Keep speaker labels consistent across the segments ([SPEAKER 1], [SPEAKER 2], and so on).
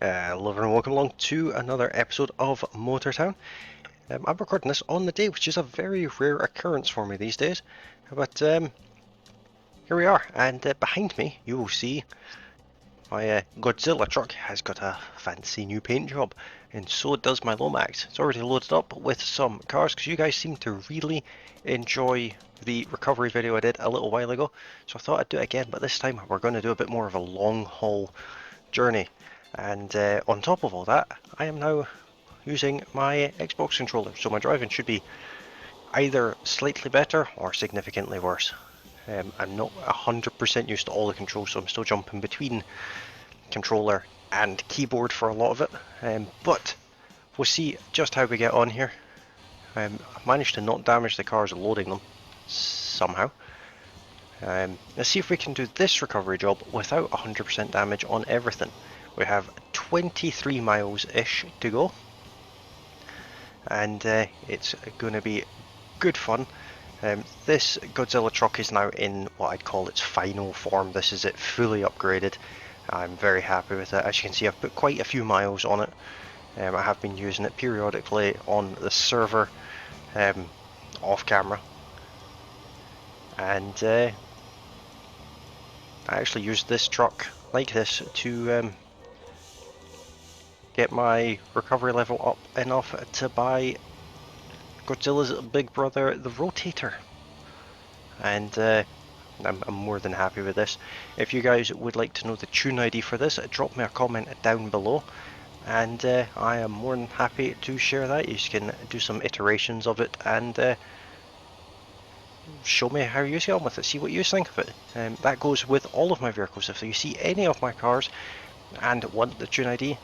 [SPEAKER 1] Hello everyone, welcome along to another episode of Motortown. I'm recording this on the day, which is a very rare occurrence for me these days. But here we are, and behind me you will see my Godzilla truck has got a fancy new paint job, and so does my Lomax. It's already loaded up with some cars, because you guys seem to really enjoy the recovery video I did a little while ago. So I thought I'd do it again, but this time we're going to do a bit more of a long haul journey. And on top of all that, I am now using my Xbox controller, so my driving should be either slightly better or significantly worse. I'm not 100% used to all the controls, so I'm still jumping between controller and keyboard for a lot of it. But we'll see just how we get on here. I've managed to not damage the cars loading them somehow. Let's see if we can do this recovery job without 100% damage on everything. We have 23 miles-ish to go, and it's going to be good fun. This Godzilla truck is now in what I'd call its final form. This is it fully upgraded. I'm very happy with it. As you can see, I've put quite a few miles on it. I have been using it periodically on the server, off camera, and I actually used this truck like this to get my recovery level up enough to buy Godzilla's big brother, the Rotator. And I'm more than happy with this. If you guys would like to know the tune ID for this, drop me a comment down below, and I am more than happy to share that. You can do some iterations of it and show me how you get on with it, see what you think of it. That goes with all of my vehicles. If you see any of my cars and want the tune ID,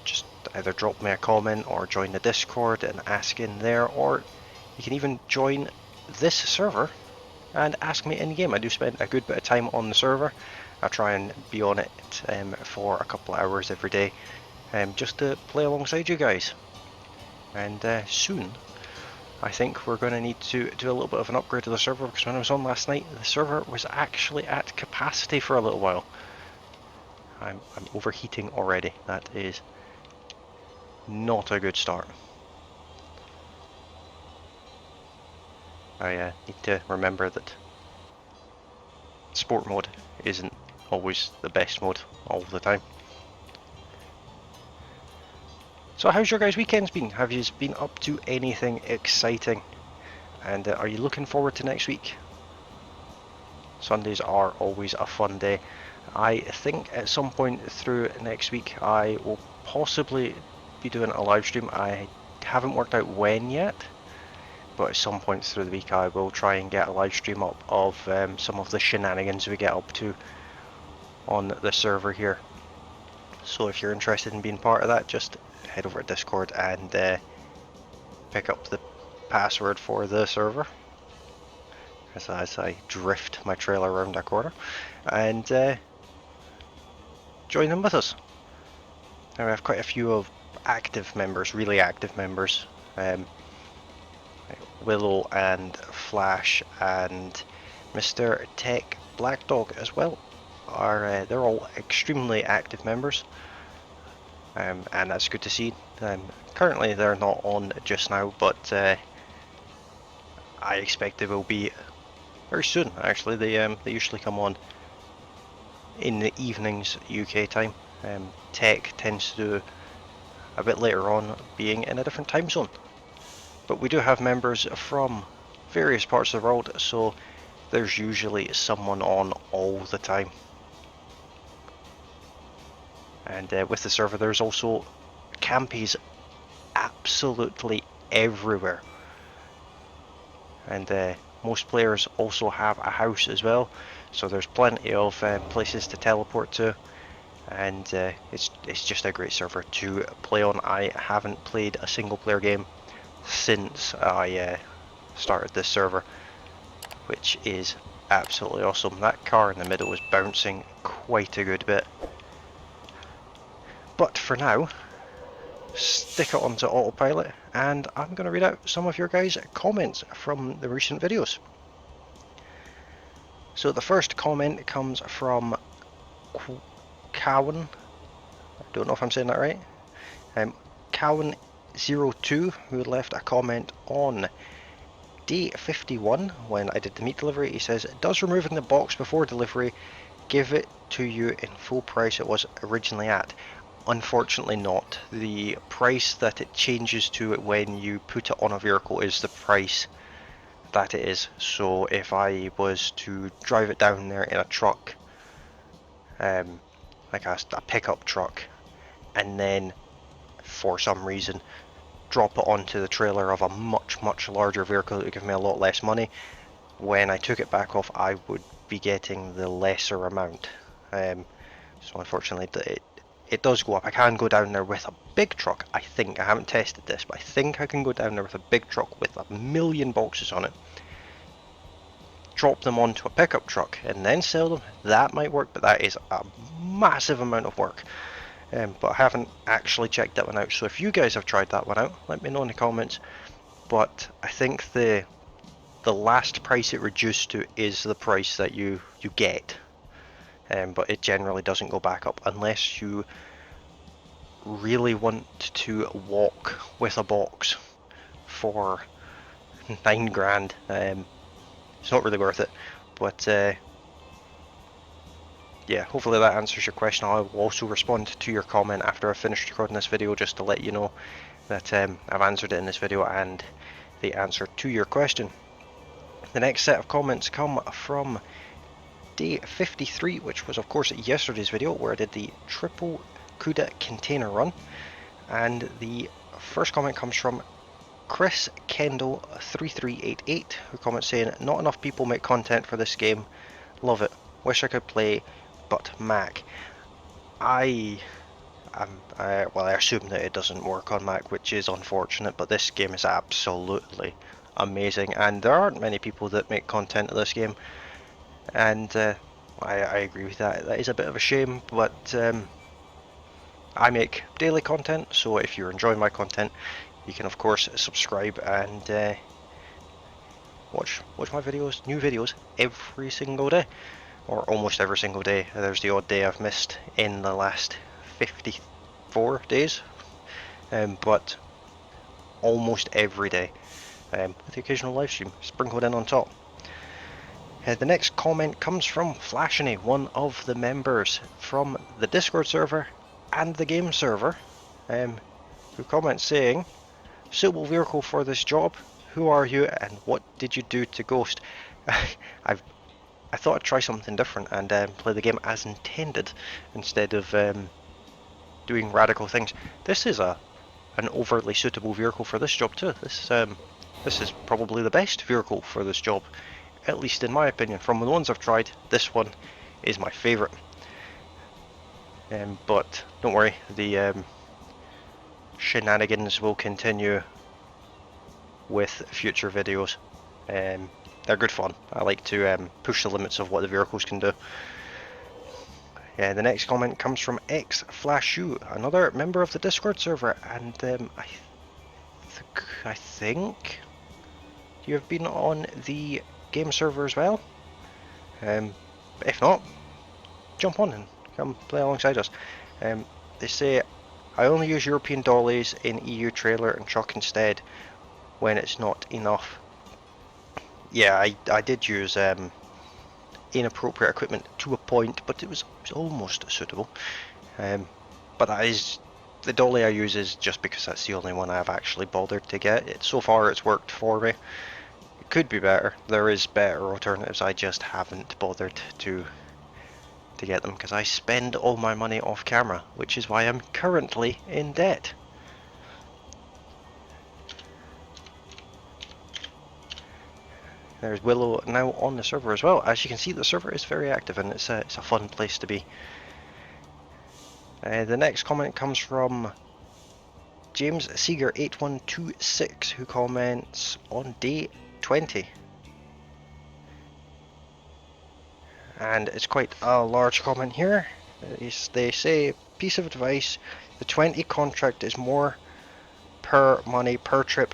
[SPEAKER 1] just either drop me a comment or join the Discord and ask in there, or you can even join this server and ask me in game. I do spend a good bit of time on the server. I try and be on it for a couple of hours every day, just to play alongside you guys. And soon I think we're going to need to do a little bit of an upgrade to the server, because when I was on last night the server was actually at capacity for a little while. I'm overheating already. That is not a good start. I need to remember that sport mode isn't always the best mode all the time. So how's your guys' weekends been? Have you been up to anything exciting? And are you looking forward to next week? Sundays are always a fun day. I think at some point through next week I will possibly be doing a live stream. I haven't worked out when yet, but at some point through the week I will try and get a live stream up of some of the shenanigans we get up to on the server here. So if you're interested in being part of that, just head over to Discord and pick up the password for the server as I drift my trailer around a corner, and join in with us. Now we have quite a few of active members, really active members. Willow and Flash and Mr. Tech Black Dog as well are they're all extremely active members, and that's good to see. Currently they're not on just now, but I expect they will be very soon. Actually, they usually come on in the evenings UK time. Tech tends to do a bit later on, being in a different time zone. But we do have members from various parts of the world, so there's usually someone on all the time. And with the server there's also campies absolutely everywhere. And most players also have a house as well, so there's plenty of places to teleport to. And it's just a great server to play on. I haven't played a single player game since I started this server, which is absolutely awesome. That car in the middle is bouncing quite a good bit. But for now, stick it onto autopilot, and I'm going to read out some of your guys' comments from the recent videos. So the first comment comes from Cowan I don't know if I'm saying that right. Cowan02, who left a comment on day 51 when I did the meat delivery. He says, does removing the box before delivery give it to you in full price it was originally at? Unfortunately not. The price that it changes to when you put it on a vehicle is the price that it is. So if I was to drive it down there in a truck, like a pickup truck, and then for some reason drop it onto the trailer of a much larger vehicle that would give me a lot less money, when I took it back off I would be getting the lesser amount. So unfortunately it does go up. I can go down there with a big truck. I think, I haven't tested this, but I think I can go down there with a big truck with 1,000,000 boxes on it, drop them onto a pickup truck and then sell them. That might work, but that is a massive amount of work. But I haven't actually checked that one out, so if you guys have tried that one out, let me know in the comments. But I think the last price it reduced to is the price that you get, but it generally doesn't go back up unless you really want to walk with a box for 9 grand. It's not really worth it, but yeah, hopefully that answers your question. I'll also respond to your comment after I've finished recording this video, just to let you know that I've answered it in this video and the answer to your question. The next set of comments come from day 53, which was of course yesterday's video where I did the triple CUDA container run, and the first comment comes from Chris Kendall 3388, who comments saying, not enough people make content for this game, love it, wish I could play but Mac. I assume that it doesn't work on Mac, which is unfortunate, but this game is absolutely amazing and there aren't many people that make content of this game, and I agree with that. That is a bit of a shame, but I make daily content, so if you're enjoying my content you can of course subscribe and watch my videos, new videos every single day, or almost every single day. There's the odd day I've missed in the last 54 days, but almost every day, with the occasional live stream sprinkled in on top. The next comment comes from Flashany, one of the members from the Discord server and the game server, who comments saying, suitable vehicle for this job, who are you and what did you do to Ghost? I thought I'd try something different and play the game as intended instead of doing radical things. This is an overly suitable vehicle for this job too. This is probably the best vehicle for this job, at least in my opinion. From the ones I've tried, this one is my favourite. But don't worry, the shenanigans will continue with future videos. They're good fun. I like to push the limits of what the vehicles can do. The next comment comes from XFlashu, another member of the Discord server, and I think you have been on the game server as well. If not, jump on and come play alongside us. They say, I only use European dollies in EU trailer and truck instead when it's not enough. Yeah, I did use inappropriate equipment to a point, but it was almost suitable. But that is, the dolly I use is just because that's the only one I've actually bothered to get. So far it's worked for me. It could be better. There is better alternatives. I just haven't bothered to get them because I spend all my money off camera, which is why I'm currently in debt. There's Willow now on the server as well. As you can see, the server is very active and it's a fun place to be. The next comment comes from James Seeger 8126, who comments on day 20. And it's quite a large comment here. They say, piece of advice, the 20 contract is more per money per trip.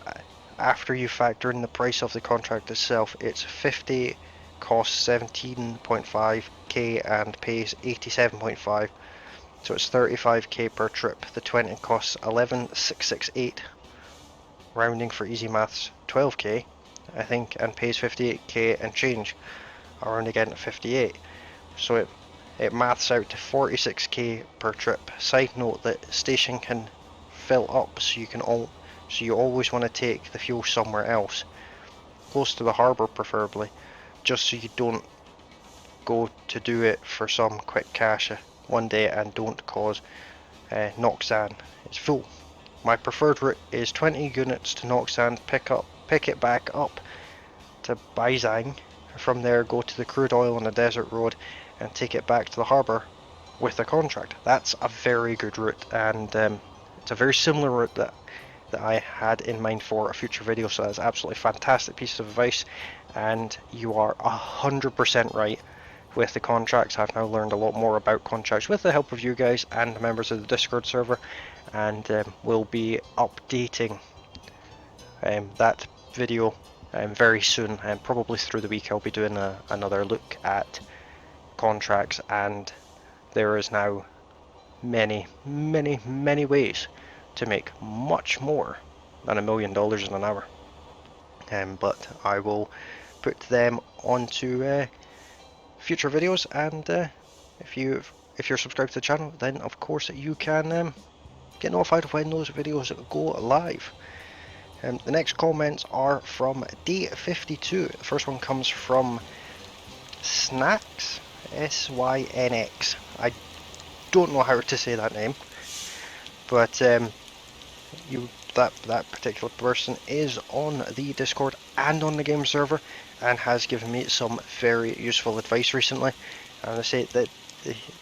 [SPEAKER 1] After you factor in the price of the contract itself, it's 50, costs 17.5k and pays 87.5. So it's 35k per trip. The 20 costs 11,668, rounding for easy maths 12k I think, and pays 58k and change, around again to 58. So it maths out to 46k per trip. Side note that station can fill up, so you always want to take the fuel somewhere else, close to the harbour preferably, just so you don't go to do it for some quick cash one day and don't cause Noxan. It's full. My preferred route is 20 units to Noxan, pick it back up to Baizang. From there, go to the crude oil on the desert road and take it back to the harbour with a contract. That's a very good route, and it's a very similar route that I had in mind for a future video, so that's absolutely fantastic piece of advice, and you are 100% right with the contracts. I've now learned a lot more about contracts with the help of you guys and the members of the Discord server, and we'll be updating that video very soon, and probably through the week I'll be doing another look at contracts, and there is now many ways to make much more than $1 million in an hour, but I will put them onto future videos, and if you're subscribed to the channel, then of course you can get notified when those videos go live. The next comments are from day 52. The first one comes from Snacks, SYNX. I don't know how to say that name, but that particular person is on the Discord and on the game server, and has given me some very useful advice recently. And I say that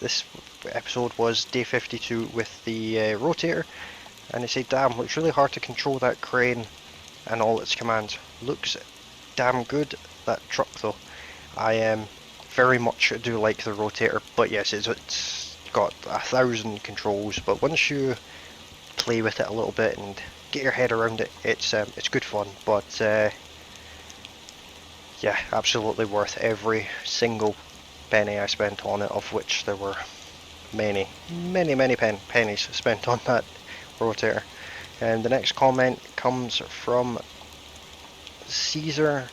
[SPEAKER 1] this episode was day 52 with the rotator, and they say, damn, looks really hard to control that crane and all its commands. Looks damn good, that truck though. I very much do like the rotator, but yes, it's got 1,000 controls, but once you play with it a little bit and get your head around it, it's good fun. But yeah, absolutely worth every single penny I spent on it, of which there were many pennies spent on that rotator. And the next comment comes from Caesar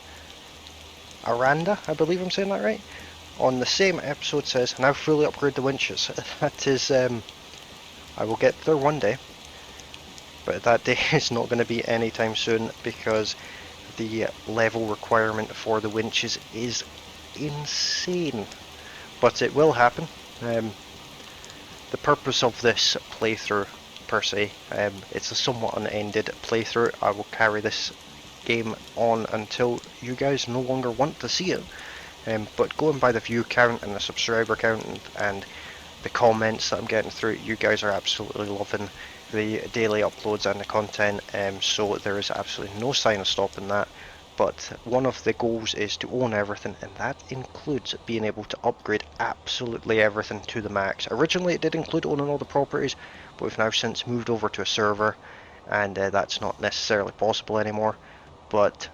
[SPEAKER 1] Aranda, I believe I'm saying that right. On the same episode says, now fully upgrade the winches. That is, I will get there one day, but that day is not going to be anytime soon, because the level requirement for the winches is insane. But it will happen. The purpose of this playthrough, per se, it's a somewhat unended playthrough. I will carry this game on until you guys no longer want to see it. But going by the view count and the subscriber count and the comments that I'm getting through, you guys are absolutely loving the daily uploads and the content, so there is absolutely no sign of stopping that. But one of the goals is to own everything, and that includes being able to upgrade absolutely everything to the max. Originally it did include owning all the properties, but we've now since moved over to a server, and that's not necessarily possible anymore. But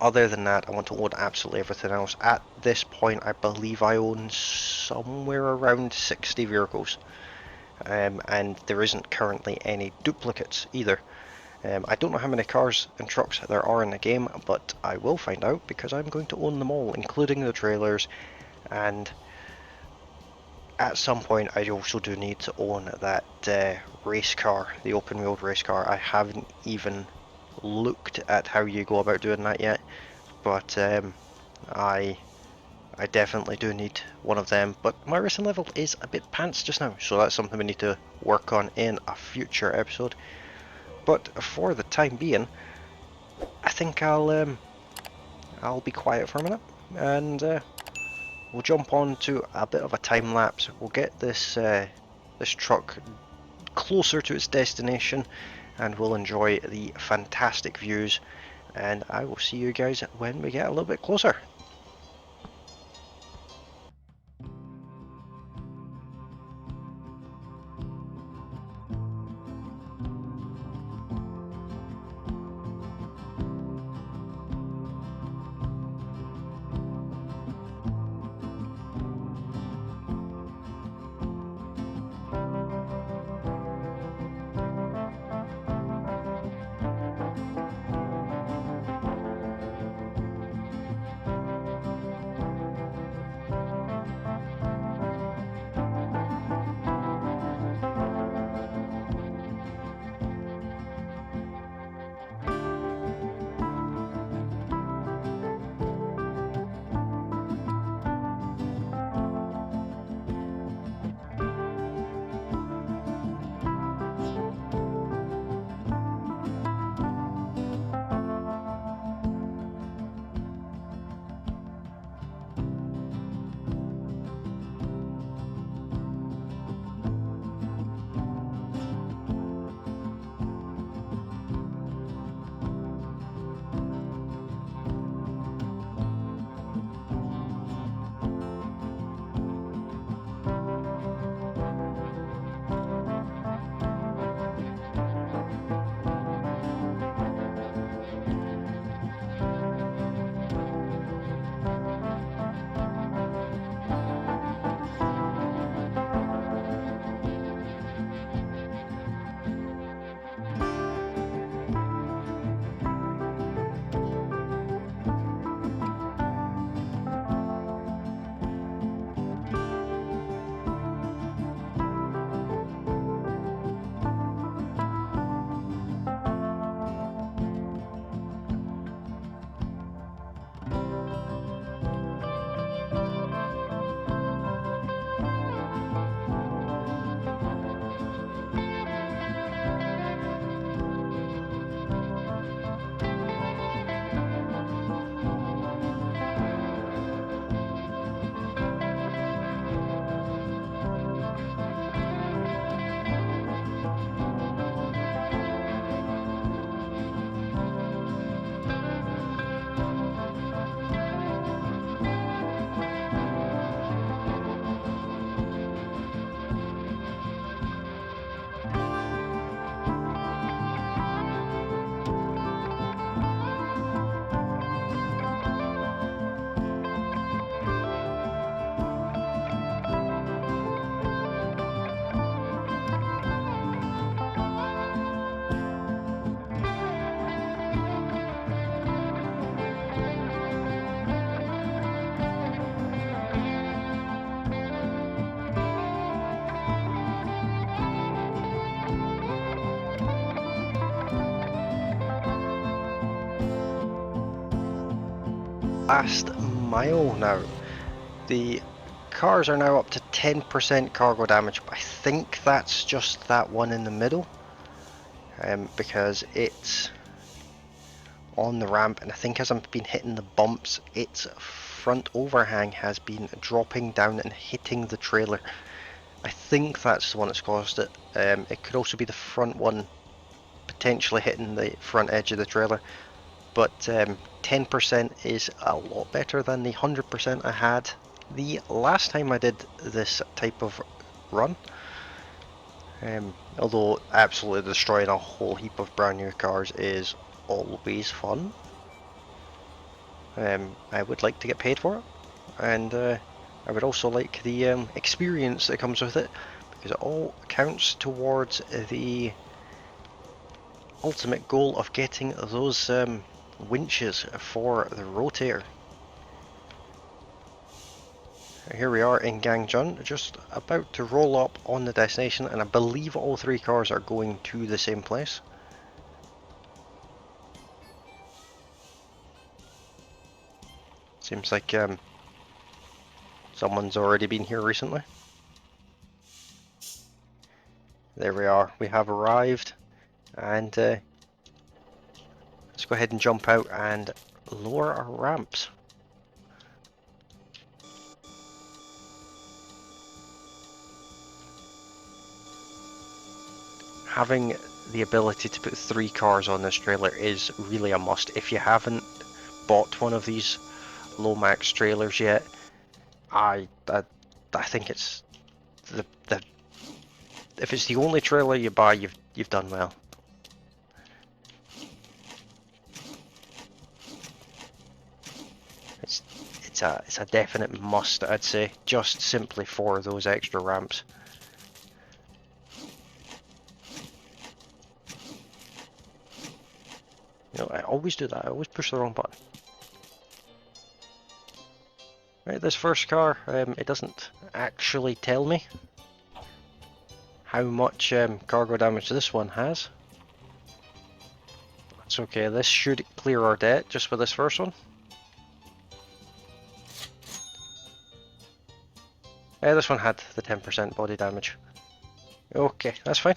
[SPEAKER 1] other than that, I want to own absolutely everything else. At this point, I believe I own somewhere around 60 vehicles, and there isn't currently any duplicates either. I don't know how many cars and trucks there are in the game, but I will find out, because I'm going to own them all, including the trailers. And at some point I also do need to own that race car, the open wheeled race car. I haven't even looked at how you go about doing that yet, but I definitely do need one of them. But my racing level is a bit pants just now, so that's something we need to work on in a future episode. But for the time being, I think I'll be quiet for a minute, and we'll jump on to a bit of a time lapse. We'll get this this truck closer to its destination, and we'll enjoy the fantastic views. And I will see you guys when we get a little bit closer. last mile now. The cars are now up to 10% cargo damage, but I think that's just that one in the middle, because it's on the ramp, and I think as I've been hitting the bumps, its front overhang has been dropping down and hitting the trailer. I think that's the one that's caused it. It could also be the front one potentially hitting the front edge of the trailer, but 10% is a lot better than the 100% I had the last time I did this type of run. Although absolutely destroying a whole heap of brand new cars is always fun. I would like to get paid for it, and I would also like the experience that comes with it, because it all counts towards the ultimate goal of getting those winches for the rotator. Here we are in Gangjun, just about to roll up on the destination, and I believe all three cars are going to the same place. Seems like someone's already been here recently. There we are, we have arrived, and let's go ahead and jump out and lower our ramps. Having the ability to put 3 cars on this trailer is really a must. If you haven't bought one of these Lomax trailers yet, I think it's the if it's the only trailer you buy, you've done well. It's a definite must, I'd say, just simply for those extra ramps. You know, I always do that. I always push the wrong button. Right, this first car, it doesn't actually tell me how much cargo damage this one has. That's okay, this should clear our debt just with this first one. This one had the 10% body damage. Okay, that's fine.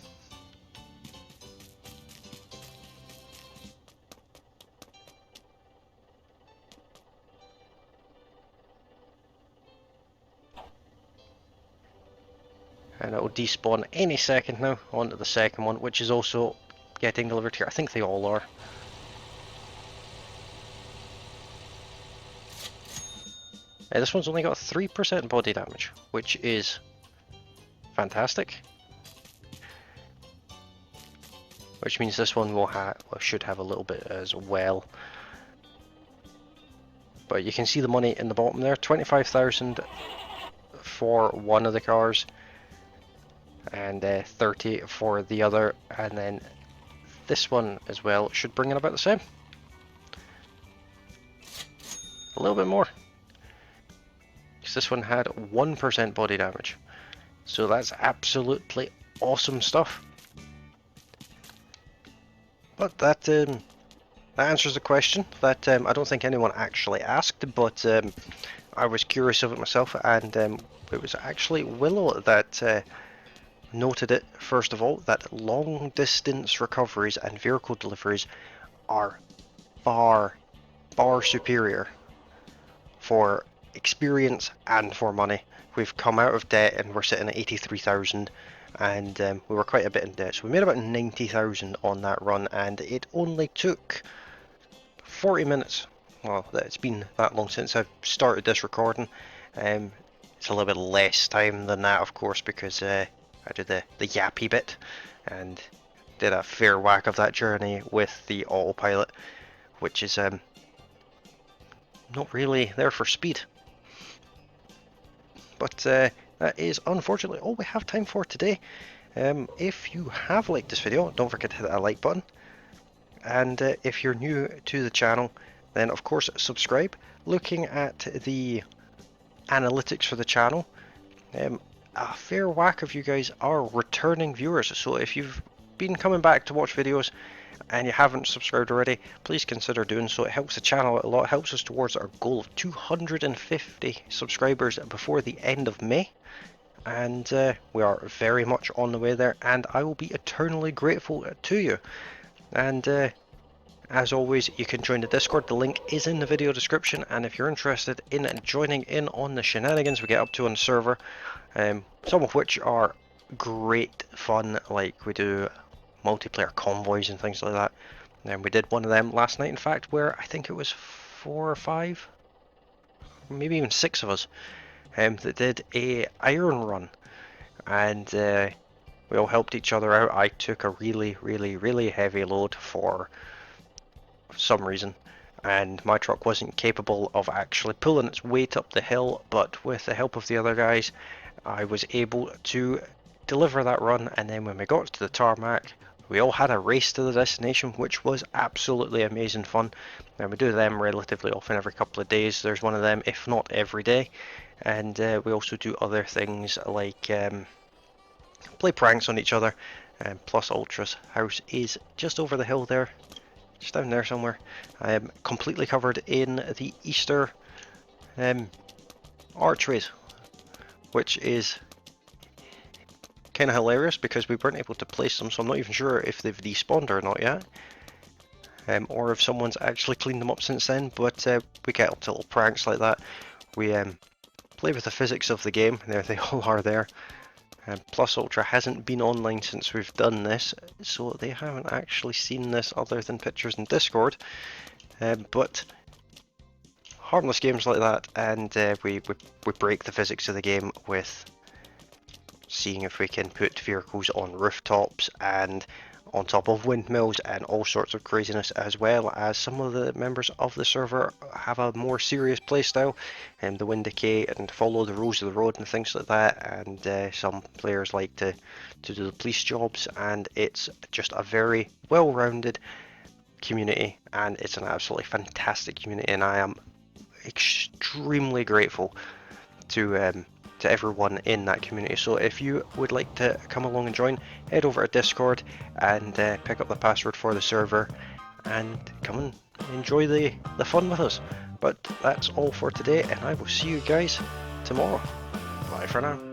[SPEAKER 1] And it will despawn any second now onto the second one, which is also getting delivered here. I think they all are. This one's only got 3% body damage, which is fantastic. Which means this one will should have a little bit as well. But you can see the money in the bottom there, 25,000 for one of the cars, and 30 for the other, and then this one as well should bring in about the same. A little bit more. Because this one had 1% body damage. So that's absolutely awesome stuff. But that answers the question that I don't think anyone actually asked, but I was curious of it myself, and it was actually Willow that noted it first of all, that long distance recoveries and vehicle deliveries are far superior for experience and for money. We've come out of debt and we're sitting at 83,000, and we were quite a bit in debt, so we made about 90,000 on that run, and it only took 40 minutes. Well, it's been that long since I've started this recording. It's a little bit less time than that, of course, because I did the yappy bit and did a fair whack of that journey with the autopilot, which is not really there for speed. But that is unfortunately all we have time for today. If you have liked this video, don't forget to hit that like button. And if you're new to the channel, then of course subscribe. Looking at the analytics for the channel, a fair whack of you guys are returning viewers. So if you've been coming back to watch videos and you haven't subscribed already, please consider doing so. It helps the channel out a lot, it helps us towards our goal of 250 subscribers before the end of May. And we are very much on the way there, and I will be eternally grateful to you. And as always, you can join the Discord, the link is in the video description, and if you're interested in joining in on the shenanigans we get up to on the server, some of which are great fun, like we do multiplayer convoys and things like that. And we did one of them last night, in fact, where I think it was 4 or 5, maybe even 6 of us, that did a iron run, and we all helped each other out. I took a really heavy load for some reason, and my truck wasn't capable of actually pulling its weight up the hill, but with the help of the other guys I was able to deliver that run. And then when we got to the tarmac, we all had a race to the destination, which was absolutely amazing fun. And we do them relatively often, every couple of days there's one of them, if not every day. And we also do other things like play pranks on each other. Plus Ultra's house is just over the hill there, just down there somewhere. I am completely covered in the Easter archways, which is kind of hilarious because we weren't able to place them, so I'm not even sure if they've despawned or not yet, or if someone's actually cleaned them up since then. But we get up to little pranks like that. We play with the physics of the game. There they all are there. Plus Ultra hasn't been online since we've done this, so they haven't actually seen this other than pictures in Discord. But harmless games like that, and we break the physics of the game with seeing if we can put vehicles on rooftops and on top of windmills and all sorts of craziness, as well as some of the members of the server have a more serious playstyle, and the wind decay and follow the rules of the road and things like that. And some players like to do the police jobs, and it's just a very well-rounded community, and it's an absolutely fantastic community, and I am extremely grateful to everyone in that community. So if you would like to come along and join, head over to Discord and pick up the password for the server and come and enjoy the fun with us. But that's all for today, and I will see you guys tomorrow. Bye for now.